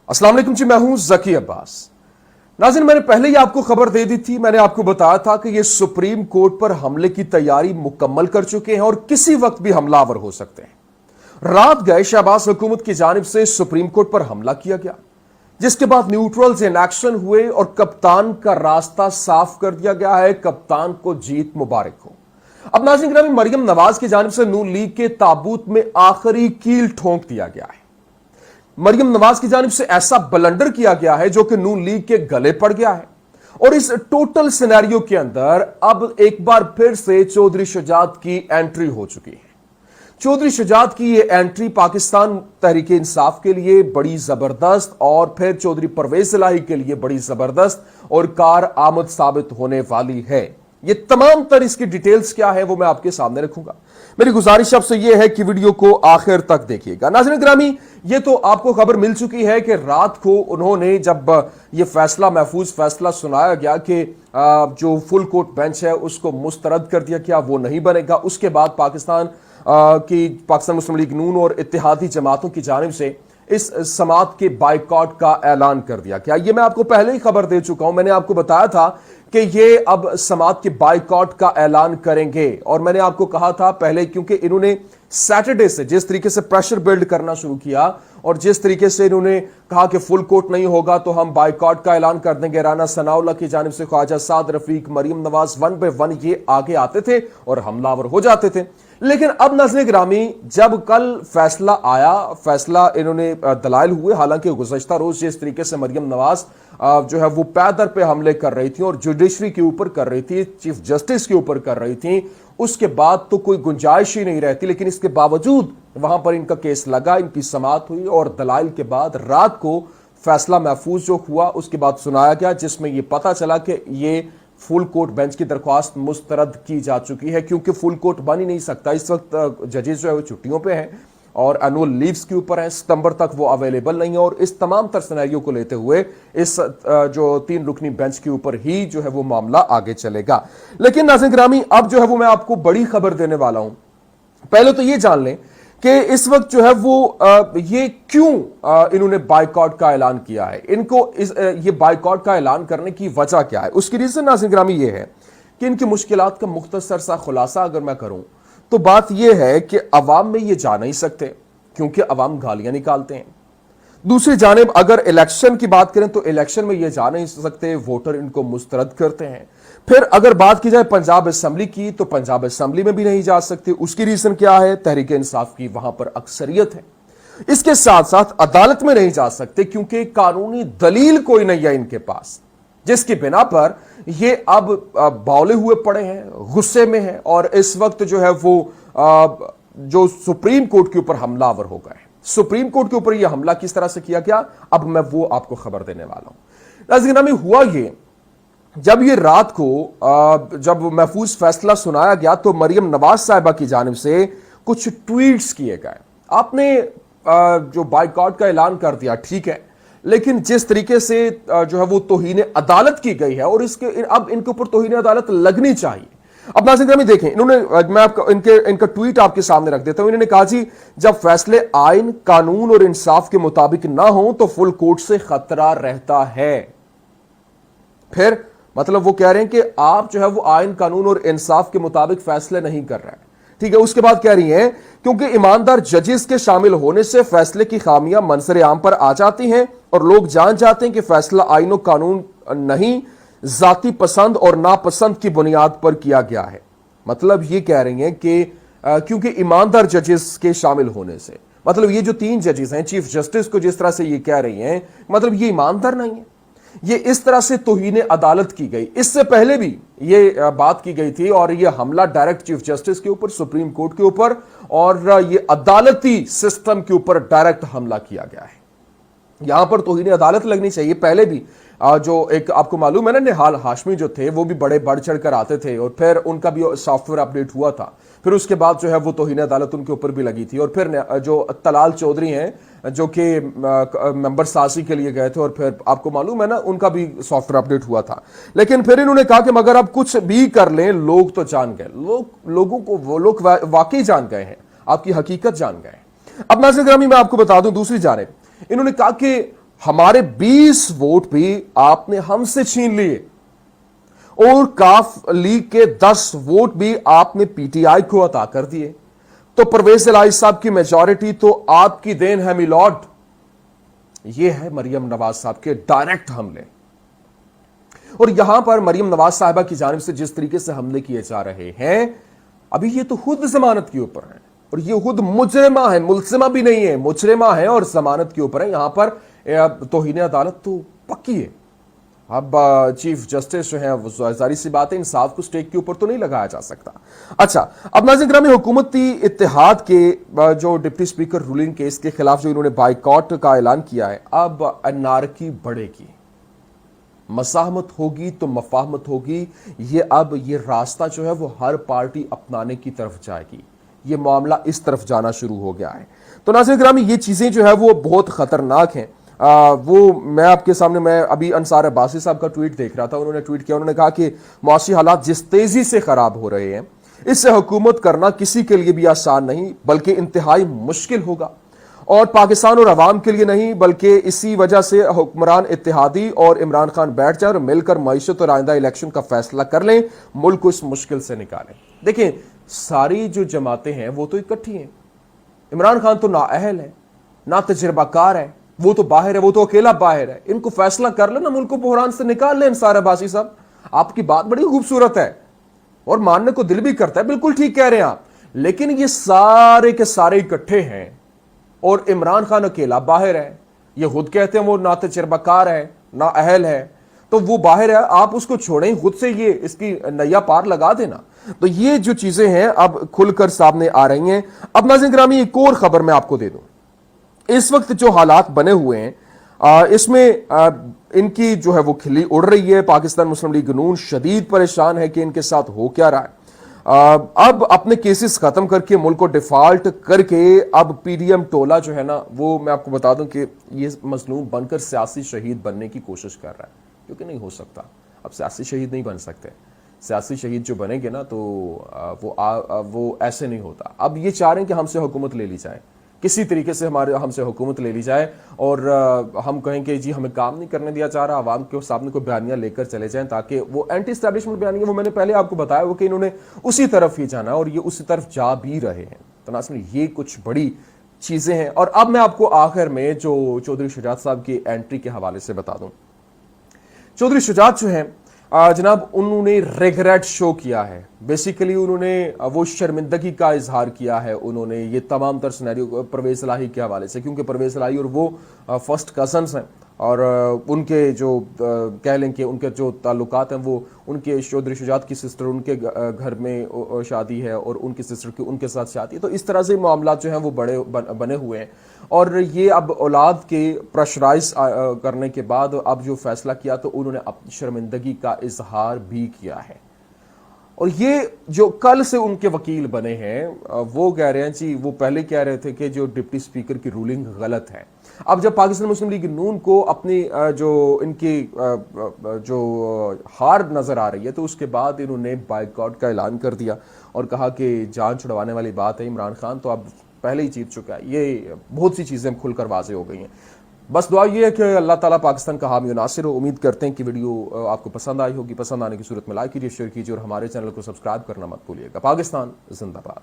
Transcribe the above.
अस्सलाम वालेकुम जी, मैं हूं ज़की अब्बास। नाज़रीन, मैंने पहले ही आपको खबर दे दी थी, मैंने आपको बताया था कि ये सुप्रीम कोर्ट पर हमले की तैयारी मुकम्मल कर चुके हैं और किसी वक्त भी हमलावर हो सकते हैं। रात गए शहबाज हुकूमत की जानिब से सुप्रीम कोर्ट पर हमला किया गया, जिसके बाद न्यूट्रल्स इन एक्शन हुए और कप्तान का रास्ता साफ कर दिया गया है। कप्तान को जीत मुबारक हो। अब नाज़रीन गिरामी, मरियम नवाज की जानिब से नून लीग के ताबूत में आखिरी कील ठोंक दिया गया है। मरियम नवाज की जानिब से ऐसा ब्लंडर किया गया है जो कि नून लीग के गले पड़ गया है। और इस टोटल सिनेरियो के अंदर अब एक बार फिर से चौधरी शुजात की एंट्री हो चुकी है। चौधरी शुजात की ये एंट्री पाकिस्तान तहरीक इंसाफ के लिए बड़ी जबरदस्त और फिर चौधरी परवेज इलाही के लिए बड़ी जबरदस्त और कार आमद साबित होने वाली है। ये तमाम तर इसकी डिटेल्स क्या है वो मैं आपके सामने रखूंगा। मेरी गुजारिश आपसे ये है कि वीडियो को आखिर तक देखिएगा। नाज़रीन गिरामी, ये तो आपको खबर मिल चुकी है कि रात को उन्होंने जब ये फैसला महफूज फैसला सुनाया गया कि जो फुल कोर्ट बेंच है उसको मुस्तरद कर दिया गया, वो नहीं बनेगा, उसके बाद पाकिस्तान मुस्लिम लीग नून और इत्तेहादी जमातों की जानिब से इस समात के बाइकॉट का ऐलान कर दिया गया। ये मैं आपको पहले ही खबर दे चुका हूं। मैंने आपको बताया था कि ये अब समात के बाइकॉट का ऐलान करेंगे और मैंने आपको कहा था पहले, क्योंकि इन्होंने सैटरडे से जिस तरीके से प्रेशर बिल्ड करना शुरू किया और जिस तरीके से इन्होंने कहा कि फुल कोर्ट नहीं होगा तो हम बाइकॉट का ऐलान कर देंगे। राना सनाउल्लाह की जानिब से Khawaja Saad Rafique, Maryam Nawaz, one by one ये आगे आते थे और हमलावर हो जाते थे। लेकिन अब नाज़रीन गिरामी, जब कल फैसला आया, फैसला इन्होंने दलाइल हुए, हालांकि गुज़श्ता रोज जिस तरीके से मरियम नवाज जो है वो पैदर पे हमले कर रही थी और जुडिशरी के ऊपर कर रही थी, चीफ जस्टिस के ऊपर कर रही थी, उसके बाद तो कोई गुंजाइश ही नहीं रहती। लेकिन इसके बावजूद वहां पर इनका केस लगा, इनकी समाअत हुई और दलाइल के बाद रात को फैसला महफूज जो हुआ उसके बाद सुनाया गया, जिसमें यह पता चला कि ये फुल कोर्ट बेंच की दरख्वास्त मुस्तरद की जा चुकी है, क्योंकि फुल कोर्ट बन ही नहीं सकता। इस वक्त जजेस जो है वो छुट्टियों पे हैं और एनुअल लीव्स के ऊपर है, सितंबर तक वो अवेलेबल नहीं है। और इस तमाम तर सिनेरियो को लेते हुए इस जो 3 रुकनी बेंच के ऊपर ही जो है वो मामला आगे चलेगा। लेकिन नाज़रीन गिरामी, अब जो है वो मैं आपको बड़ी खबर देने वाला हूं। पहले तो ये जान लें कि इस वक्त जो है वो ये क्यों इन्होंने बाइकॉट का ऐलान किया है। इनको ये बाइकॉट का ऐलान करने की वजह क्या है, उसकी रीजन नाज़रीन गिरामी ये है कि इनकी मुश्किलात का मुख्तसर सा खुलासा अगर मैं करूं तो बात यह है कि अवाम में ये जा नहीं सकते क्योंकि अवाम गालियां निकालते हैं। दूसरी जानिब अगर इलेक्शन की बात करें तो इलेक्शन में ये जा नहीं सकते, वोटर इनको मुस्तरद करते हैं। फिर अगर बात की जाए पंजाब असेंबली की तो पंजाब असेंबली में भी नहीं जा सकते। उसकी रीजन क्या है? तहरीक इंसाफ की वहां पर अक्सरियत है। इसके साथ साथ अदालत में नहीं जा सकते क्योंकि कानूनी दलील कोई नहीं है इनके पास, जिसकी बिना पर ये अब बावले हुए पड़े हैं, गुस्से में हैं और इस वक्त जो है वो जो सुप्रीम कोर्ट के ऊपर हमलावर हो गए। सुप्रीम कोर्ट के ऊपर यह हमला किस तरह से किया गया, अब मैं वो आपको खबर देने वाला हूं। नाज़रीन में हुआ ये, जब ये रात को जब महफूज फैसला सुनाया गया तो मरियम नवाज साहिबा की जानिब से कुछ ट्वीट्स किए गए। आपने जो बाइकॉट का ऐलान कर दिया, ठीक है, लेकिन जिस तरीके से जो है वो तौहीन अदालत की गई है और इसके अब इनके ऊपर तौहीन अदालत लगनी चाहिए। अब नाज़रीन में देखें, इन्होंने, मैं आपका इनका ट्वीट आपके सामने रख देता हूं। इन्होंने कहा जी, जब फैसले आइन, कानून और इंसाफ के मुताबिक ना हो तो फुल कोर्ट से खतरा रहता है। फिर मतलब वो कह रहे हैं कि आप जो है वो आइन, कानून और इंसाफ के मुताबिक फैसले नहीं कर रहे हैं, ठीक है। उसके बाद कह रही हैं क्योंकि ईमानदार जजेस के शामिल होने से फैसले की खामियां मंजर आम पर आ जाती हैं और लोग जान जाते हैं कि फैसला आइन और कानून नहीं, जाती पसंद और नापसंद की बुनियाद पर किया गया है। मतलब ये कह रही हैं कि क्योंकि ईमानदार जजेस के शामिल होने से, मतलब ये जो 3 जजेस हैं, चीफ जस्टिस को जिस तरह से ये कह रही हैं, मतलब ये ईमानदार नहीं है। ये इस तरह से तौहीन अदालत की गई। इससे पहले भी ये बात की गई थी और ये हमला डायरेक्ट चीफ जस्टिस के ऊपर, सुप्रीम कोर्ट के ऊपर और ये अदालती सिस्टम के ऊपर डायरेक्ट हमला किया गया है। यहां पर तौहीन अदालत लगनी चाहिए। पहले भी जो एक आपको मालूम है ना, निहाल हाशमी जो थे वो भी बड़े बढ़ चढ़ कर आते थे और फिर उनका भी सॉफ्टवेयर अपडेट हुआ था। फिर उसके बाद जो है वो तौहीन अदालत उनके ऊपर भी लगी थी और फिर जो तलाल चौधरी हैं जो कि मेंबर सासी के लिए गए थे और फिर आपको मालूम है ना उनका भी सॉफ्टवेयर अपडेट हुआ था। लेकिन फिर इन्होंने कहा कि मगर आप कुछ भी कर लें, लोग तो जान गए, लोगों को वो लोग वाकई जान गए हैं, आपकी हकीकत जान गए। अब नाज़रीन गिरामी मैं आपको बता दूं, दूसरी जानिब इन्होंने कहा कि हमारे 20 वोट भी आपने हमसे छीन लिए और काफ लीग के 10 वोट भी आपने पीटीआई को अता कर दिए। तो परवेज इलाही साहब की मेजॉरिटी तो आपकी देन है मिलॉर्ड। यह है मरियम नवाज साहब के डायरेक्ट हमले। और यहां पर मरियम नवाज साहिबा की जानिब से जिस तरीके से हमले किए जा रहे हैं, अभी ये तो खुद जमानत के ऊपर है और ये खुद मुजरिमा है, मुलजिमा भी नहीं है, मुजरिमा है और जमानत के ऊपर है। यहां पर तौहीन अदालत तो पक्की है। अब चीफ जस्टिस जो है वो जाहिर सी बात है, इंसाफ को स्टेक के ऊपर तो नहीं लगाया जा सकता। अच्छा, अब नाज़रीन ग्रामी, हुकूमती इत्तेहाद के जो डिप्टी स्पीकर रूलिंग केस के खिलाफ जो इन्होंने बाइकॉट का ऐलान किया है, अब अनारकी बढ़ेगी, मसाहमत होगी तो मफाहमत होगी। ये रास्ता जो है वो हर पार्टी अपनाने की तरफ जाएगी। ये मामला इस तरफ जाना शुरू हो गया है। तो नाज़रीन ग्रामी, ये चीजें जो है वो बहुत खतरनाक हैं। वो मैं आपके सामने, मैं अभी अंसार अब्बासी साहब का ट्वीट देख रहा था। उन्होंने ट्वीट किया, उन्होंने कहा कि मुआशी हालात जिस तेजी से खराब हो रहे हैं, इससे हुकूमत करना किसी के लिए भी आसान नहीं बल्कि इंतहाई मुश्किल होगा, और पाकिस्तान और अवाम के लिए नहीं, बल्कि इसी वजह से हुक्मरान इत्तेहादी और इमरान खान बैठ जाए और मिलकर मईशत और आइंदा इलेक्शन का फैसला कर लें, मुल्क को इस मुश्किल से निकालें। देखें, सारी जो जमातें हैं वो तो इकट्ठी हैं। इमरान खान तो नाअहल है, ना तजर्बाकार है, वो तो बाहर है, वो तो अकेला बाहर है। इनको फैसला कर लेना, मुल्क को बहरान से निकाल लें। अंसार अब्बासी साहब, आपकी बात बड़ी खूबसूरत है और मानने को दिल भी करता है, बिल्कुल ठीक कह रहे हैं आप, लेकिन ये सारे के सारे इकट्ठे हैं और इमरान खान अकेला बाहर है। ये खुद कहते हैं वो ना तजर्बाकार है, ना अहल है, तो वो बाहर है, आप उसको छोड़ें, खुद से ये इसकी नैया पार लगा देना। तो ये जो चीजें हैं अब खुलकर सामने आ रही हैं। अब नाज़रीन ग्रामी, एक और खबर मैं आपको दे दूं। इस वक्त जो हालात बने हुए हैं, इसमें इनकी जो है वो खिल्ली उड़ रही है। पाकिस्तान मुस्लिम लीग नून शदीद परेशान है कि इनके साथ हो क्या रहा है। अब अपने केसेस खत्म करके, मुल्क को डिफॉल्ट करके, अब पीडीएम टोला जो है ना, वो मैं आपको बता दूं कि ये मजलूम बनकर सियासी शहीद बनने की कोशिश कर रहा है, क्योंकि नहीं हो सकता। अब सियासी शहीद नहीं बन सकते। सियासी शहीद जो बनेंगे ना, तो वो ऐसे नहीं होता। अब ये चाह रहे हैं कि हमसे हुकूमत ले ली जाए, किसी तरीके से हमसे हुकूमत ले ली जाए और हम कहें कि जी हमें काम नहीं करने दिया जा रहा, आवाम के सामने को बयानियां लेकर चले जाएं, ताकि वो एंटी एस्टैब्लिशमेंट बयानियां, वो मैंने पहले आपको बताया वो कि इन्होंने उसी तरफ ही जाना और ये उसी तरफ जा भी रहे हैं। तो नाज़रीन, ये कुछ बड़ी चीजें हैं। और अब मैं आपको आखिर में जो चौधरी शुजात साहब की एंट्री के हवाले से बता दूं। चौधरी शुजात जो है जनाब, उन्होंने रिग्रेट शो किया है। बेसिकली उन्होंने वो शर्मिंदगी का इजहार किया है। उन्होंने ये तमाम तर सिनेरियो परवेज इलाही के हवाले से, क्योंकि परवेज इलाही और वो फर्स्ट कजन्स हैं और उनके जो कह लें कि उनके जो ताल्लुकात हैं, वो उनके चौधरी शुजात की सिस्टर उनके घर में शादी है और उनकी सिस्टर की उनके साथ शादी है। तो इस तरह से मामला जो हैं वो बने हुए हैं और ये अब औलाद के प्रेशराइज करने के बाद अब जो फैसला किया, तो उन्होंने अपनी शर्मिंदगी का इजहार भी किया है। और ये जो कल से उनके वकील बने हैं, वो कह रहे हैं जी, वो पहले कह रहे थे कि जो डिप्टी स्पीकर की रूलिंग गलत है। अब जब पाकिस्तान मुस्लिम लीग नून को अपनी जो इनकी जो हार नजर आ रही है, तो उसके बाद इन्होंने बाइकआउट का ऐलान कर दिया और कहा कि जान छुड़वाने वाली बात है, इमरान खान तो अब पहले ही जीत चुका है। ये बहुत सी चीजें खुलकर वाज़ेह हो गई हैं। बस दुआ ये है कि अल्लाह ताला पाकिस्तान का हामी नासिर हो। उम्मीद करते हैं कि वीडियो आपको पसंद आई होगी। पसंद आने की सूरत में लाइक कीजिए, शेयर कीजिए और हमारे चैनल को सब्सक्राइब करना मत भूलिएगा। पाकिस्तान जिंदाबाद।